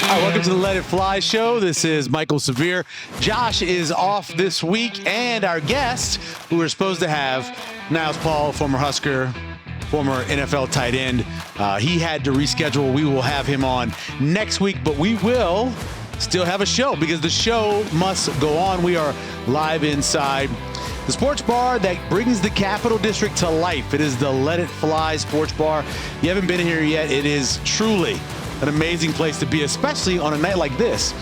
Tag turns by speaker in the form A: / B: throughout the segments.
A: Welcome to the Let It Fly show. This is Michael Severe. Josh is off this week, and our guest, who we're supposed to have, Niles Paul, former Husker, former NFL tight end. He had to reschedule. We will have him on next week, but we will still have a show because the show must go on. We are live inside the sports bar that brings the Capital District to life. It is the Let It Fly Sports Bar. You haven't been here yet. It is truly an amazing place to be, especially on a night like this.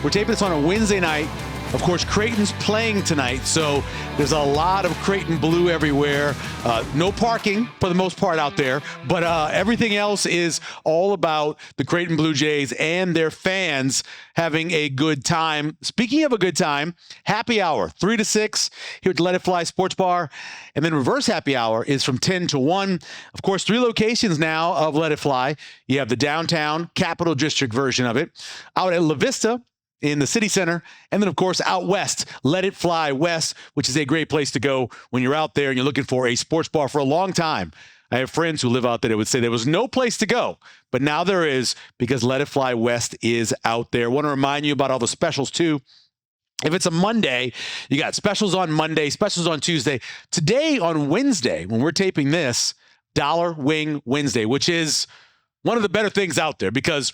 A: We're taping this on a Wednesday night. Of course, Creighton's playing tonight, so there's a lot of Creighton blue everywhere. No parking for the most part out there, but everything else is all about the Creighton Blue Jays and their fans having a good time. Speaking of a good time, happy hour, 3 to 6 here at the Let It Fly Sports Bar. And then reverse happy hour is from 10 to 1. Of course, 3 locations now of Let It Fly. You have the downtown Capital District version of it, out at La Vista in the city center, and then, of course, out west, Let It Fly West, which is a great place to go when you're out there and you're looking for a sports bar. For a long time, I have friends who live out there that would say there was no place to go, but now there is, because Let It Fly West is out there. I want to remind you about all the specials, too. If it's a Monday, you got specials on Monday, specials on Tuesday. Today, on Wednesday, when we're taping this, Dollar Wing Wednesday, which is one of the better things out there because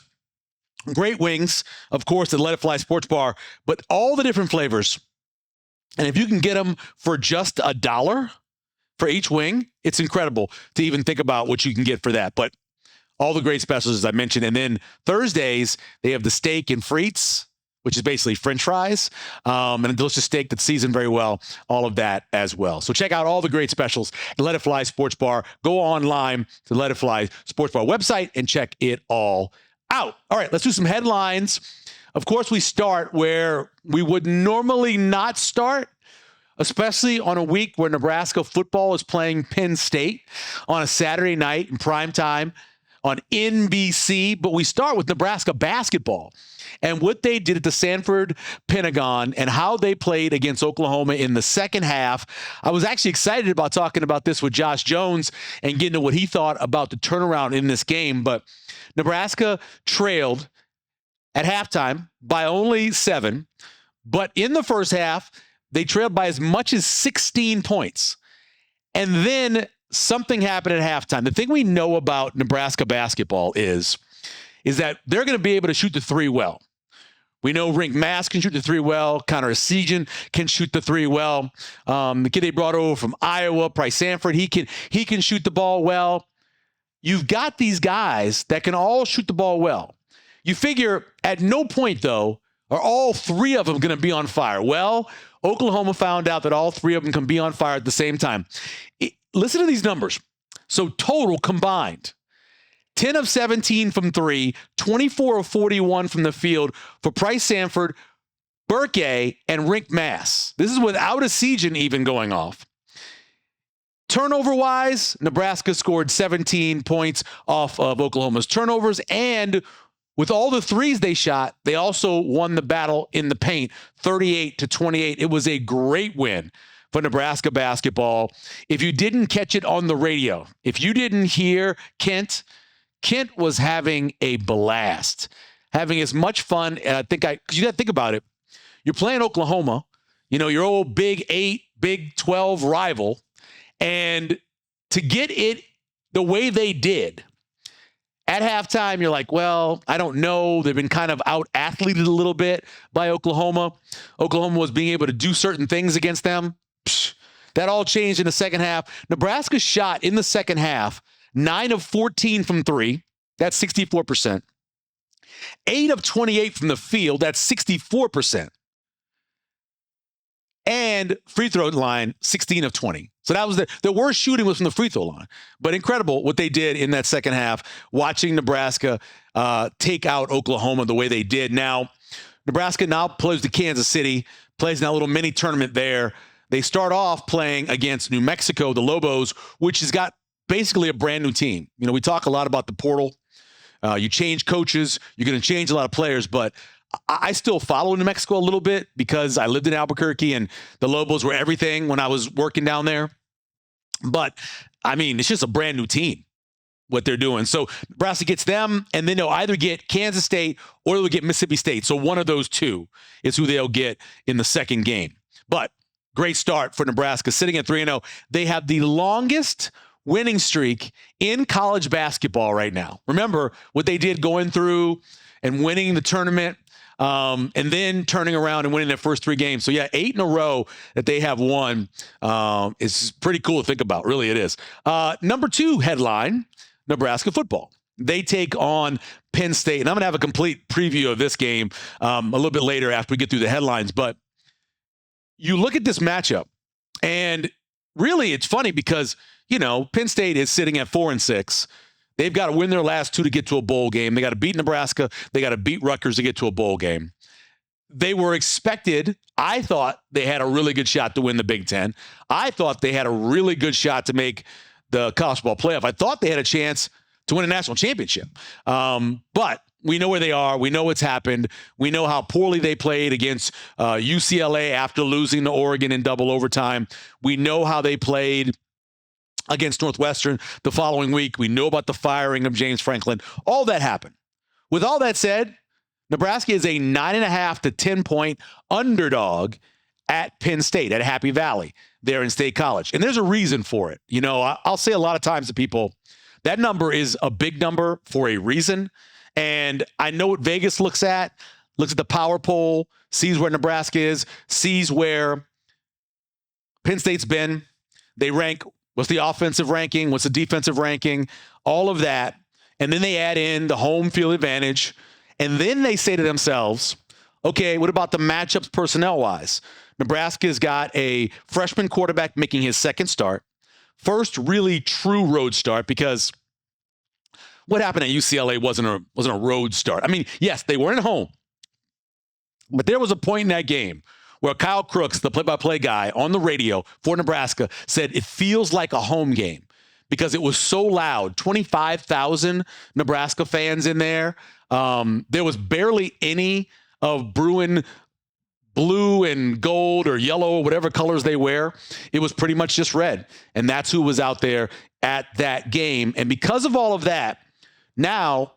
A: great wings, of course, at Let It Fly Sports Bar, but all the different flavors. And if you can get them for just $1 for each wing, it's incredible to even think about what you can get for that. But all the great specials, as I mentioned. And then Thursdays, they have the steak and frites, which is basically French fries, and a delicious steak that's seasoned very well, all of that as well. So check out all the great specials at Let It Fly Sports Bar. Go online to Let It Fly Sports Bar website and check it all out. All right, let's do some headlines. Of course, we start where we would normally not start, especially on a week where Nebraska football is playing Penn State on a Saturday night in prime time on NBC. But we start with Nebraska basketball and what they did at the Sanford Pentagon and how they played against Oklahoma in the second half. I was actually excited about talking about this with Josh Jones and getting to what he thought about the turnaround in this game. But Nebraska trailed at halftime by only 7, but in the first half, they trailed by as much as 16 points. And then something happened at halftime. The thing we know about Nebraska basketball is that they're going to be able to shoot the three well. We know Rink Mass can shoot the three well. Connor Esigian can shoot the three well. The kid they brought over from Iowa, Price Sanford, he can shoot the ball well. You've got these guys that can all shoot the ball well. You figure at no point, though, are all 3 of them going to be on fire. Well, Oklahoma found out that all 3 of them can be on fire at the same time. Listen to these numbers. So total combined, 10 of 17 from 3, 24 of 41 from the field for Price Sanford, Burke, and Rink Mass. This is without Esigian even going off. Turnover-wise, Nebraska scored 17 points off of Oklahoma's turnovers, and with all the threes they shot, they also won the battle in the paint, 38-28. It was a great win for Nebraska basketball. If you didn't catch it on the radio, if you didn't hear Kent was having a blast, having as much fun. And because you got to think about it. You're playing Oklahoma, your old Big 8, Big 12 rival. And to get it the way they did at halftime, you're like, well, I don't know. They've been kind of out-athleted a little bit by Oklahoma. Oklahoma was being able to do certain things against them. That all changed in the second half. Nebraska shot in the second half 9 of 14 from 3. That's 64%. 8 of 28 from the field. That's 64%. And free throw line, 16 of 20. So that was the worst shooting was from the free throw line. But incredible what they did in that second half, watching Nebraska take out Oklahoma the way they did. Now, Nebraska now plays to Kansas City, plays in that little mini tournament there. They start off playing against New Mexico, the Lobos, which has got basically a brand new team. We talk a lot about the portal. You change coaches, you're going to change a lot of players, but I still follow New Mexico a little bit because I lived in Albuquerque and the Lobos were everything when I was working down there. But, it's just a brand new team what they're doing. So Nebraska gets them, and then they'll either get Kansas State or they'll get Mississippi State. So one of those two is who they'll get in the second game. But great start for Nebraska, sitting at 3-0. They have the longest winning streak in college basketball right now. Remember what they did going through and winning the tournament, and then turning around and winning their first 3 games. So, yeah, 8 in a row that they have won is pretty cool to think about. Really, it is. Number 2 headline, Nebraska football. They take on Penn State. And I'm going to have a complete preview of this game a little bit later after we get through the headlines. But you look at this matchup, and really it's funny because, Penn State is sitting at 4-6. They've got to win their last 2 to get to a bowl game. They got to beat Nebraska. They got to beat Rutgers to get to a bowl game. They were expected. I thought they had a really good shot to win the Big Ten. I thought they had a really good shot to make the college football playoff. I thought they had a chance to win a national championship. But we know where they are. We know what's happened. We know how poorly they played against UCLA after losing to Oregon in double overtime. We know how they played against Northwestern the following week. We know about the firing of James Franklin. All that happened. With all that said, Nebraska is a 9.5 to 10-point underdog at Penn State, at Happy Valley, there in State College. And there's a reason for it. I'll say a lot of times to people, that number is a big number for a reason. And I know what Vegas looks at the power poll, sees where Nebraska is, sees where Penn State's been. They rank, what's the offensive ranking, what's the defensive ranking, all of that. And then they add in the home field advantage. And then they say to themselves, okay, what about the matchups personnel-wise? Nebraska's got a freshman quarterback making his second start. First really true road start, because what happened at UCLA wasn't a road start. I mean, yes, they weren't at home. But there was a point in that game where Kyle Crooks, the play-by-play guy on the radio for Nebraska, said it feels like a home game because it was so loud. 25,000 Nebraska fans in there. There was barely any of Bruin blue and gold or yellow or whatever colors they wear. It was pretty much just red. And that's who was out there at that game. And because of all of that, now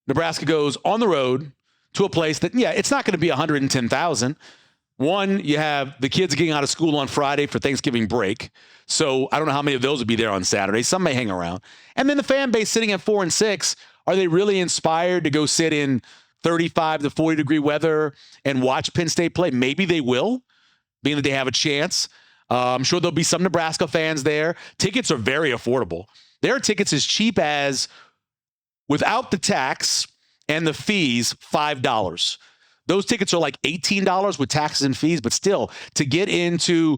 A: Nebraska goes on the road to a place that, it's not going to be 110,000. One, you have the kids getting out of school on Friday for Thanksgiving break. So I don't know how many of those would be there on Saturday. Some may hang around. And then the fan base sitting at 4-6, are they really inspired to go sit in 35 to 40 degree weather and watch Penn State play? Maybe they will, being that they have a chance. I'm sure there'll be some Nebraska fans there. Tickets are very affordable. There are tickets as cheap as, without the tax and the fees, $5. Those tickets are like $18 with taxes and fees, but still, to get into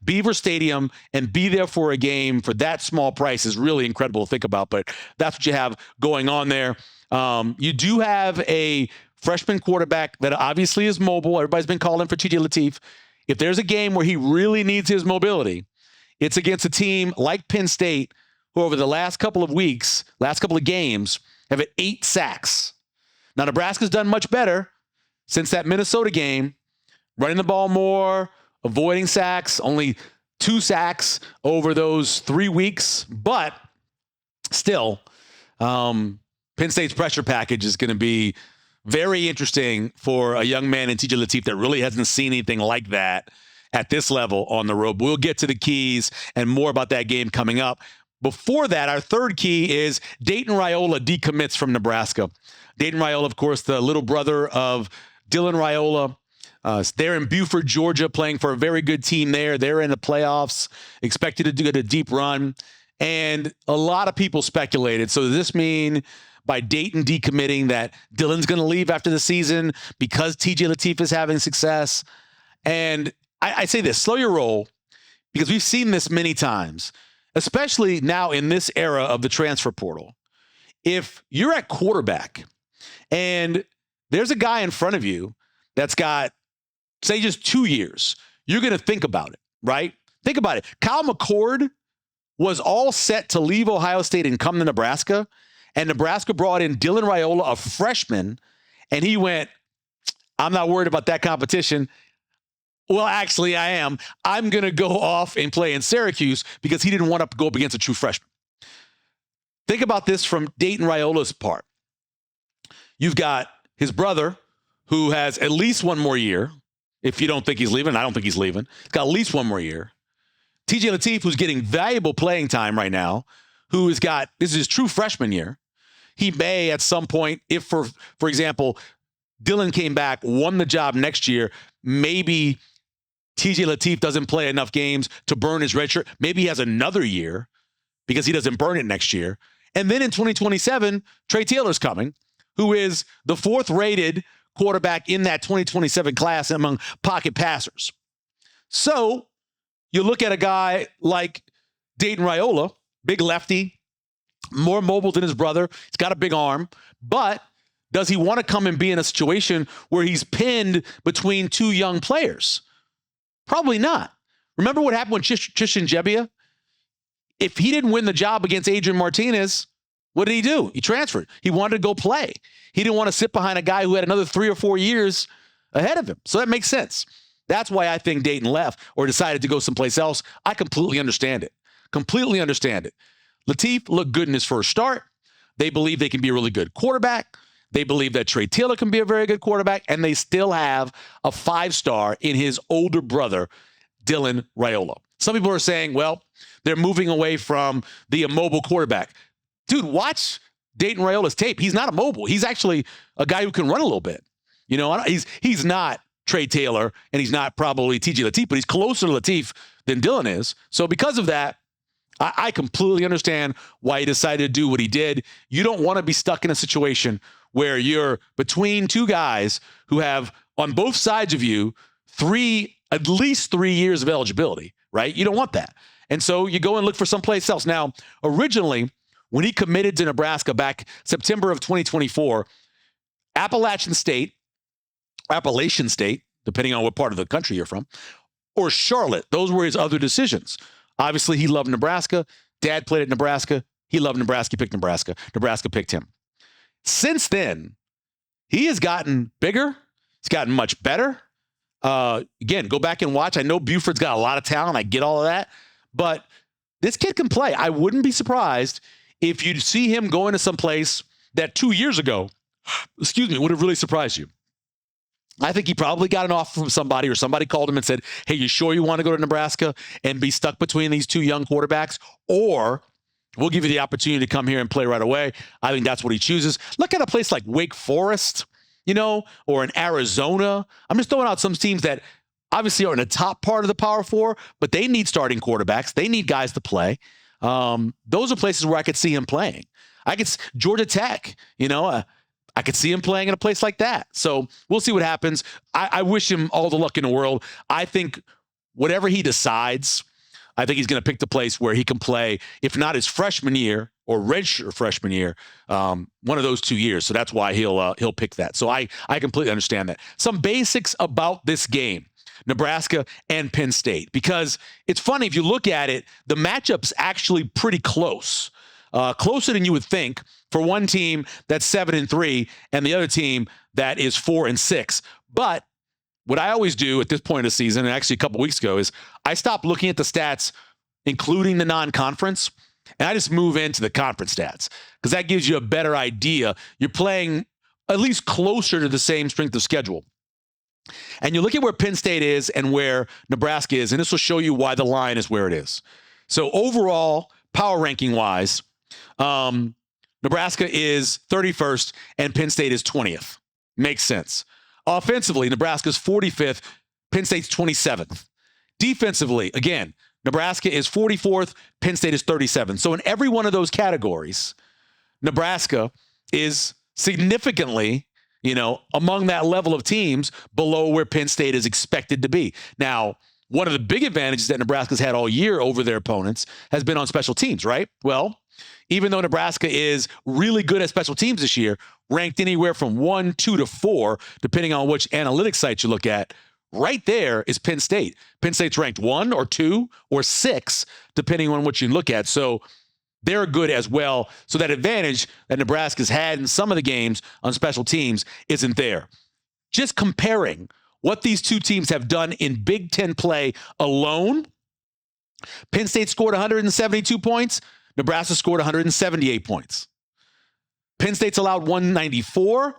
A: Beaver Stadium and be there for a game for that small price is really incredible to think about. But that's what you have going on there. You do have a freshman quarterback that obviously is mobile. Everybody's been calling for TJ Lateef. If there's a game where he really needs his mobility, it's against a team like Penn State, who over the last couple of weeks, last couple of games, have had 8 sacks. Now, Nebraska's done much better since that Minnesota game, running the ball more, avoiding sacks, only 2 sacks over those 3 weeks. But still, Penn State's pressure package is going to be very interesting for a young man in TJ Lateef that really hasn't seen anything like that at this level on the road. We'll get to the keys and more about that game coming up. Before that, our third key is Dayton Raiola decommits from Nebraska. Dayton Raiola, of course, the little brother of Dylan Raiola. They're in Buford, Georgia, playing for a very good team there. They're in the playoffs, expected to do a deep run. And a lot of people speculated. So does this mean by Dayton decommitting that Dylan's going to leave after the season because TJ Lateef is having success? And I say this, slow your roll, because we've seen this many times, especially now in this era of the transfer portal. If you're at quarterback and there's a guy in front of you that's got, say, just 2 years, you're going to think about it, right? Think about it. Kyle McCord was all set to leave Ohio State and come to Nebraska, and Nebraska brought in Dylan Raiola, a freshman, and he went, I'm not worried about that competition. Well, actually, I am. I'm going to go off and play in Syracuse because he didn't want to go up against a true freshman. Think about this from Dayton Raiola's part. You've got his brother, who has at least one more year. If you don't think he's leaving, I don't think he's leaving. He's got at least one more year. TJ Lateef, who's getting valuable playing time right now, who has got, this is his true freshman year. He may at some point, if for example, Dylan came back, won the job next year, maybe TJ Lateef doesn't play enough games to burn his red shirt. Maybe he has another year because he doesn't burn it next year. And then in 2027, Trey Taylor's coming, who is the fourth rated quarterback in that 2027 class among pocket passers. So you look at a guy like Dayton Raiola, big lefty, more mobile than his brother. He's got a big arm, but does he want to come and be in a situation where he's pinned between two young players? Probably not. Remember what happened with Tristan Gebbia? If he didn't win the job against Adrian Martinez, what did he do? He transferred. He wanted to go play. He didn't want to sit behind a guy who had another 3 or 4 years ahead of him. So that makes sense. That's why I think Dayton left or decided to go someplace else. I completely understand it. Completely understand it. Leteef looked good in his first start. They believe they can be a really good quarterback. They believe that Trey Taylor can be a very good quarterback, and they still have a 5-star in his older brother, Dylan Raiola. Some people are saying, well, they're moving away from the immobile quarterback. Dude, watch Dayton Raiola's tape. He's not immobile. He's actually a guy who can run a little bit. You know, he's not Trey Taylor, and he's not probably TJ Lateef, but he's closer to Lateef than Dylan is. So because of that, I completely understand why he decided to do what he did. You don't want to be stuck in a situation where you're between two guys who have, on both sides of you, at least 3 years of eligibility, right? You don't want that. And so you go and look for someplace else. Now, originally, when he committed to Nebraska back September of 2024, Appalachian State, depending on what part of the country you're from, or Charlotte, those were his other decisions. Obviously, he loved Nebraska. Dad played at Nebraska. He loved Nebraska. He picked Nebraska. Nebraska picked him. Since then, he has gotten bigger. He's gotten much better. Again, go back and watch. I know Buford's got a lot of talent. I get all of that. But this kid can play. I wouldn't be surprised if you see him going to some place that 2 years ago, would have really surprised you. I think he probably got an offer from somebody, or somebody called him and said, hey, you sure you want to go to Nebraska and be stuck between these two young quarterbacks? Or we'll give you the opportunity to come here and play right away. I think that's what he chooses. Look at a place like Wake Forest, or in Arizona. I'm just throwing out some teams that obviously are in the top part of the Power Four, but they need starting quarterbacks. They need guys to play. Those are places where I could see him playing. Georgia Tech, I could see him playing in a place like that. So we'll see what happens. I wish him all the luck in the world. I think whatever he decides, I think he's going to pick the place where he can play, if not his freshman year or redshirt freshman year, one of those 2 years. So that's why he'll pick that. So I completely understand that. Some basics about this game, Nebraska and Penn State, because it's funny, if you look at it, the matchup's actually pretty close. Closer than you would think for one team that's 7-3 and the other team that is 4-6. But what I always do at this point of the season, and actually a couple weeks ago, is I stop looking at the stats, including the non-conference, and I just move into the conference stats because that gives you a better idea. You're playing at least closer to the same strength of schedule. And you look at where Penn State is and where Nebraska is, and this will show you why the line is where it is. So overall, power ranking wise, Nebraska is 31st and Penn State is 20th. Makes sense. Offensively, Nebraska's 45th, Penn State's 27th. Defensively, again, Nebraska is 44th, Penn State is 37th. So in every one of those categories, Nebraska is significantly, among that level of teams below where Penn State is expected to be. Now, one of the big advantages that Nebraska's had all year over their opponents has been on special teams, right? Well, even though Nebraska is really good at special teams this year, ranked anywhere from 1, 2 to 4, depending on which analytics site you look at, right there is Penn State. Penn State's ranked 1 or 2 or 6, depending on what you look at. So they're good as well. So that advantage that Nebraska's had in some of the games on special teams isn't there. Just comparing what these two teams have done in Big Ten play alone, Penn State scored 172 points. Nebraska scored 178 points. Penn State's allowed 194.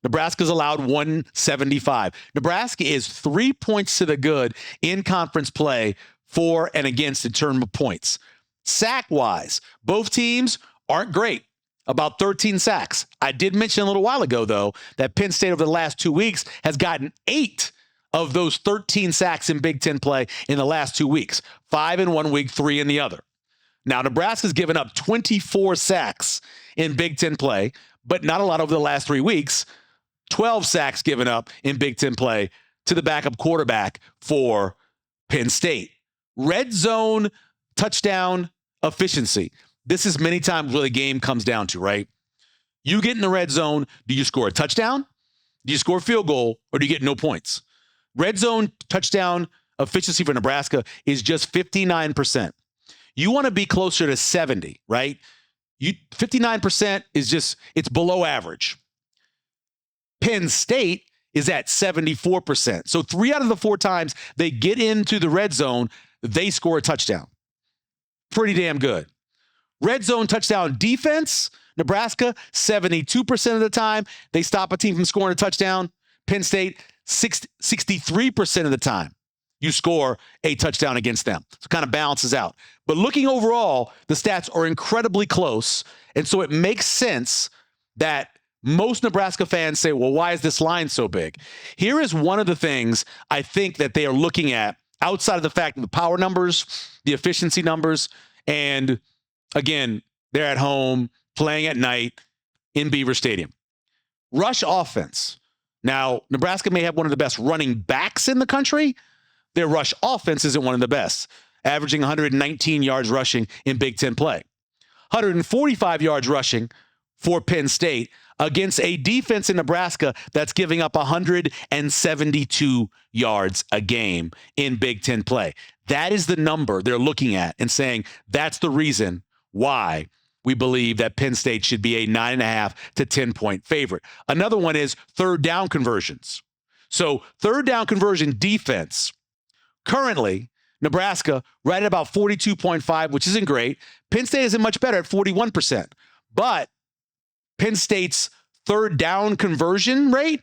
A: Nebraska's allowed 175. Nebraska is 3 points to the good in conference play for and against in terms of points. Sack-wise, both teams aren't great. About 13 sacks. I did mention a little while ago, though, that Penn State over the last 2 weeks has gotten 8 of those 13 sacks in Big Ten play in the last 2 weeks. 5 in 1 week, 3 in the other. Now, Nebraska's given up 24 sacks in Big Ten play, but not a lot over the last 3 weeks. 12 sacks given up in Big Ten play to the backup quarterback for Penn State. Red zone touchdown efficiency. This is many times where the game comes down to, right? You get in the red zone, do you score a touchdown? Do you score a field goal, or do you get no points? Red zone touchdown efficiency for Nebraska is just 59%. You want to be closer to 70, right? 59% is just, it's below average. Penn State is at 74%. So 3 out of the 4 times they get into the red zone, they score a touchdown. Pretty damn good. Red zone touchdown defense, Nebraska, 72% of the time, they stop a team from scoring a touchdown. Penn State, 63% of the time, you score a touchdown against them. So it kind of balances out. But looking overall, the stats are incredibly close. And so it makes sense that most Nebraska fans say, well, why is this line so big? Here is one of the things I think that they are looking at outside of the fact of the power numbers, the efficiency numbers, and again, they're at home playing at night in Beaver Stadium. Rush offense. Now, Nebraska may have one of the best running backs in the country. Their rush offense isn't one of the best, averaging 119 yards rushing in Big Ten play. 145 yards rushing for Penn State against a defense in Nebraska that's giving up 172 yards a game in Big Ten play. That is the number they're looking at and saying that's the reason why we believe that Penn State should be a 9.5 to 10-point favorite. Another one is third down conversions. So third down conversion defense. Currently, Nebraska right at about 42.5, which isn't great. Penn State isn't much better at 41%. But Penn State's third down conversion rate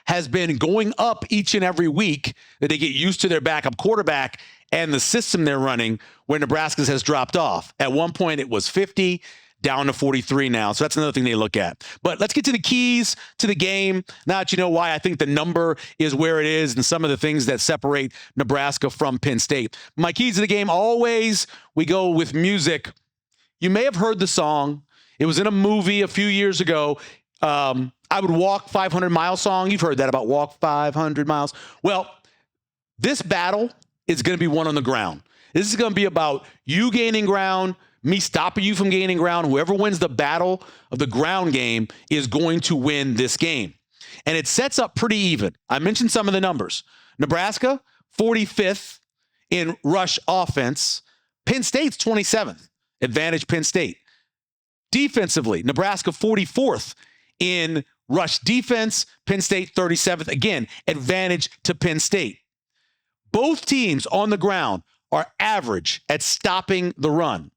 A: has been going up each and every week that they get used to their backup quarterback and the system they're running, where Nebraska's has dropped off. At one point, it was 50, down to 43 now. So that's another thing they look at. But let's get to the keys to the game. Now that you know why I think the number is where it is and some of the things that separate Nebraska from Penn State. My keys to the game, always, we go with music. You may have heard the song. It was in a movie a few years ago. I Would Walk 500 Miles song. You've heard that about walk 500 miles. Well, this battle is going to be won on the ground. This is going to be about you gaining ground, me stopping you from gaining ground. Whoever wins the battle of the ground game is going to win this game. And it sets up pretty even. I mentioned some of the numbers. Nebraska, 45th in rush offense. Penn State's 27th. Advantage Penn State. Defensively, Nebraska 44th in rush defense. Penn State 37th. Again, advantage to Penn State. Both teams on the ground are average at stopping the run.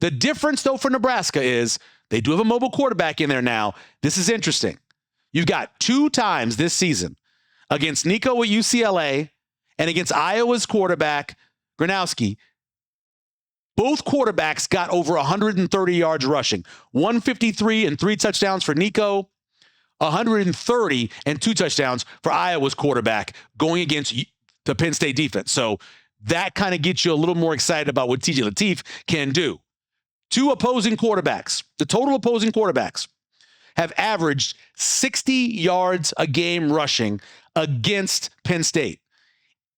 A: The difference, though, for Nebraska is they do have a mobile quarterback in there now. This is interesting. You've got 2 times this season against Nico at UCLA and against Iowa's quarterback, Gronowski. Both quarterbacks got over 130 yards rushing. 153 and 3 touchdowns for Nico. 130 and 2 touchdowns for Iowa's quarterback going against the Penn State defense. So that kind of gets you a little more excited about what TJ Lateef can do. 2 opposing quarterbacks, the total opposing quarterbacks, have averaged 60 yards a game rushing against Penn State.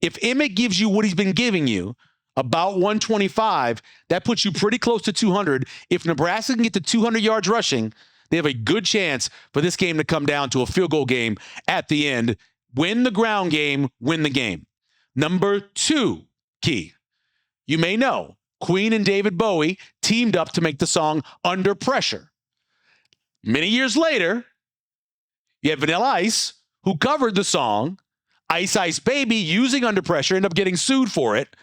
A: If Emmett gives you what he's been giving you, about 125, that puts you pretty close to 200. If Nebraska can get to 200 yards rushing, they have a good chance for this game to come down to a field goal game at the end. Win the ground game, win the game. Number 2 key. You may know, Queen and David Bowie teamed up to make the song Under Pressure. Many years later, you have Vanilla Ice, who covered the song Ice Ice Baby using Under Pressure, ended up getting sued for it.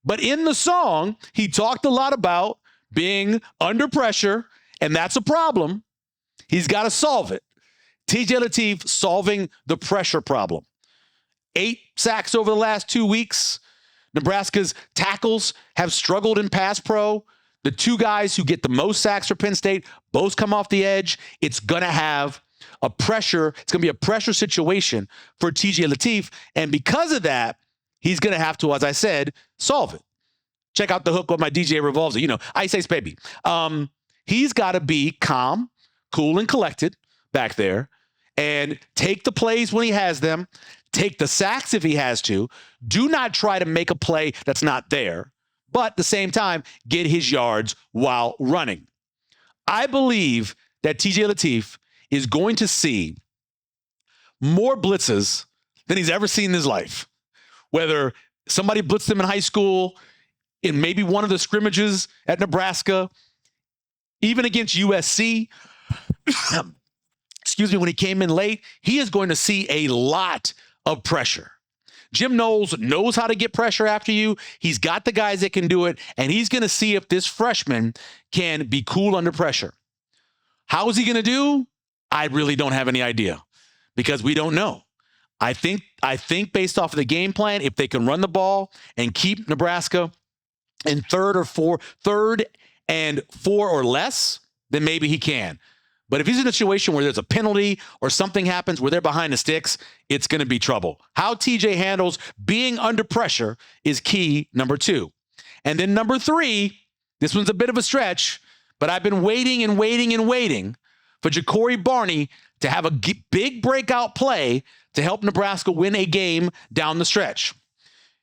A: But in the song, he talked a lot about being under pressure, and that's a problem. He's got to solve it. TJ Lateef solving the pressure problem. 8 sacks over the last 2 weeks. Nebraska's tackles have struggled in pass pro. The 2 guys who get the most sacks for Penn State both come off the edge. It's going to have a pressure. It's going to be a pressure situation for TJ Lateef. And because of that, he's going to have to, as I said, solve it. Check out the hook with my DJ revolves it. You know, Ice Ice Baby. He's got to be calm, cool, and collected back there and take the plays when he has them. Take the sacks if he has to. Do not try to make a play that's not there. But at the same time, get his yards while running. I believe that TJ Lateef is going to see more blitzes than he's ever seen in his life. Whether somebody blitzed him in high school, in maybe one of the scrimmages at Nebraska, even against USC, when he came in late, he is going to see a lot of pressure. Jim Knowles knows how to get pressure after you. He's got the guys that can do it, and he's going to see if this freshman can be cool under pressure. How is he going to do? I really don't have any idea because we don't know. I think based off of the game plan, if they can run the ball and keep Nebraska in third and 4 or less, then maybe he can. But if he's in a situation where there's a penalty or something happens where they're behind the sticks, it's going to be trouble. How TJ handles being under pressure is key, number 2. And then number 3, this one's a bit of a stretch, but I've been waiting for Jacory Barney to have a big breakout play to help Nebraska win a game down the stretch.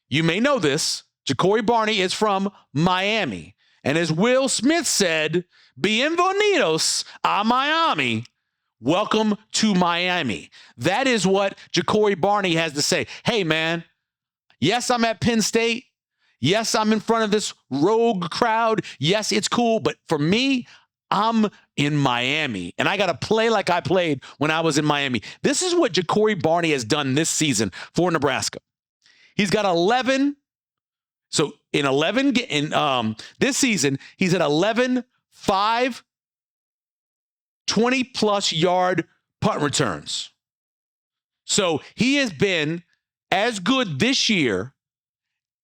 A: You may know this. Jacory Barney is from Miami. And as Will Smith said, bienvenidos a Miami. Welcome to Miami. That is what Jacory Barney has to say. Hey, man, yes, I'm at Penn State. Yes, I'm in front of this rogue crowd. Yes, it's cool. But for me, I'm in Miami, and I got to play like I played when I was in Miami. This is what Jacory Barney has done this season for Nebraska. He's got 11. So this season, he's at 11, 5, 20-plus yard punt returns. So he has been as good this year.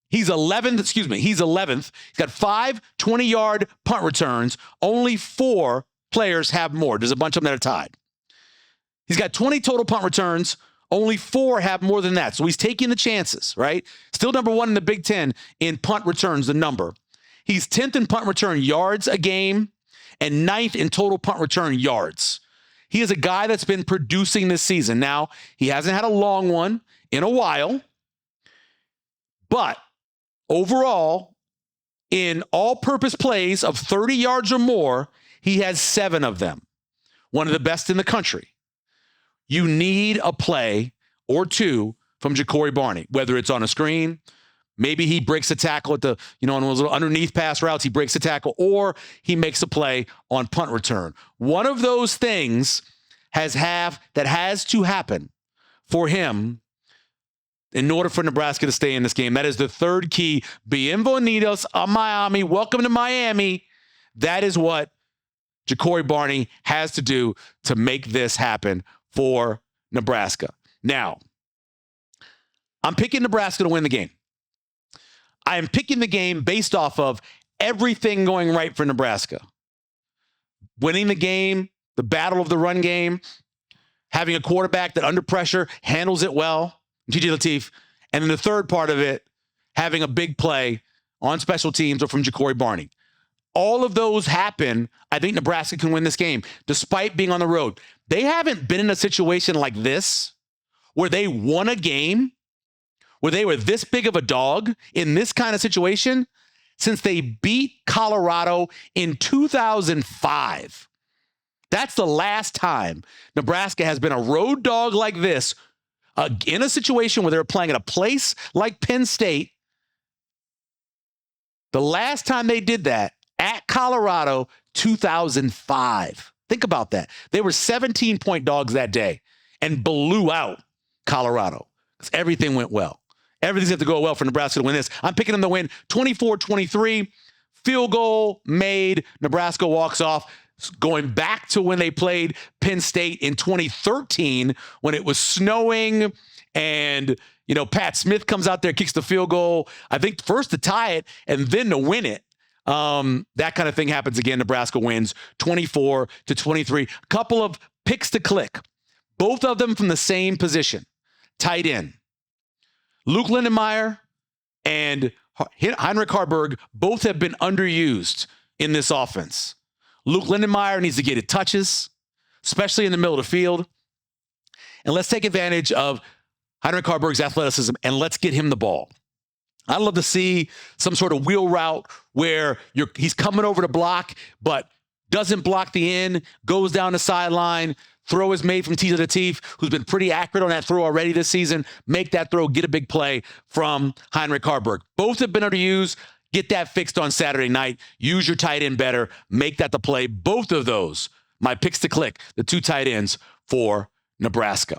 A: He's 11th. He's 11th. He's got 5 20-yard punt returns. Only 4 players have more. There's a bunch of them that are tied. He's got 20 total punt returns. Only 4 have more than that. So he's taking the chances, right? Still number 1 in the Big Ten in punt returns, the number. He's 10th in punt return yards a game and 9th in total punt return yards. He is a guy that's been producing this season. Now, he hasn't had a long one in a while, but overall, in all-purpose plays of 30 yards or more, he has 7 of them. One of the best in the country. You need a play or 2 from Jacory Barney, whether it's on a screen, maybe he breaks a tackle at the, on those little underneath pass routes, he breaks a tackle, or he makes a play on punt return. One of those things that has to happen for him in order for Nebraska to stay in this game. That is the third key. Bienvenidos a Miami. Welcome to Miami. That is what Jacory Barney has to do to make this happen for Nebraska. Now, I'm picking Nebraska to win the game. I am picking the game based off of everything going right for Nebraska. Winning the game, the battle of the run game, having a quarterback that under pressure handles it well, TJ Lateef, and then the third part of it, having a big play on special teams or from Jacory Barney. All of those happen. I think Nebraska can win this game, despite being on the road. They haven't been in a situation like this where they won a game, where they were this big of a dog in this kind of situation since they beat Colorado in 2005. That's the last time Nebraska has been a road dog like this in a situation where they're playing at a place like Penn State. The last time they did that at Colorado, 2005. Think about that. They were 17-point dogs that day and blew out Colorado because everything went well. Everything's going to go well for Nebraska to win this. I'm picking them to win 24-23. field goal made. Nebraska walks off. Going back to when they played Penn State in 2013 when it was snowing and, Pat Smith comes out there, kicks the field goal, I think first to tie it and then to win it. That kind of thing happens again. Nebraska wins 24-23. A couple of picks to click. Both of them from the same position. Tight end. Luke Lindmire and Hinrich Harber both have been underused in this offense. Luke Lindmire needs to get it touches, especially in the middle of the field. And let's take advantage of Hinrich Harber's athleticism and let's get him the ball. I'd love to see some sort of wheel route where he's coming over to block, but doesn't block the end, goes down the sideline. Throw is made from Leteef, who's been pretty accurate on that throw already this season. Make that throw, get a big play from Hinrich Harber. Both have been underused. Get that fixed on Saturday night. Use your tight end better. Make that the play. Both of those, my picks to click, the two tight ends for Nebraska.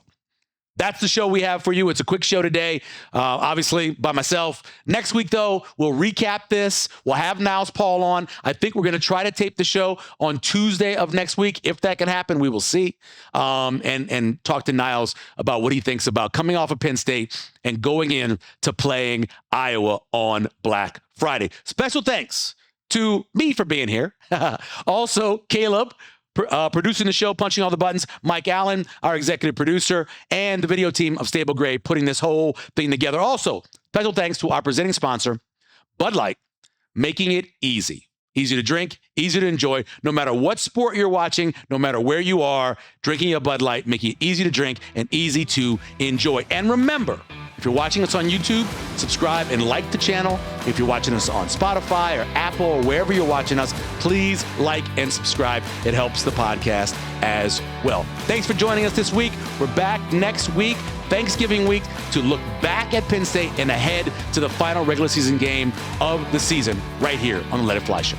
A: That's the show we have for you. It's a quick show today, obviously by myself. Next week, though, we'll recap this. We'll have Niles Paul on. I think we're going to try to tape the show on Tuesday of next week. If that can happen, we will see. And talk to Niles about what he thinks about coming off of Penn State and going in to playing Iowa on Black Friday. Special thanks to me for being here. Also, Caleb, producing the show, punching all the buttons. Mike Allen, our executive producer, and the video team of Stable Gray putting this whole thing together. Also, special thanks to our presenting sponsor, Bud Light, making it easy. Easy to drink, easy to enjoy. No matter what sport you're watching, no matter where you are, drinking a Bud Light, making it easy to drink and easy to enjoy. And remember, if you're watching us on YouTube, subscribe and like the channel. If you're watching us on Spotify or Apple or wherever you're watching us, please like and subscribe. It helps the podcast as well. Thanks for joining us this week. We're back next week, Thanksgiving week, to look back at Penn State and ahead to the final regular season game of the season right here on the Let It Fly Show.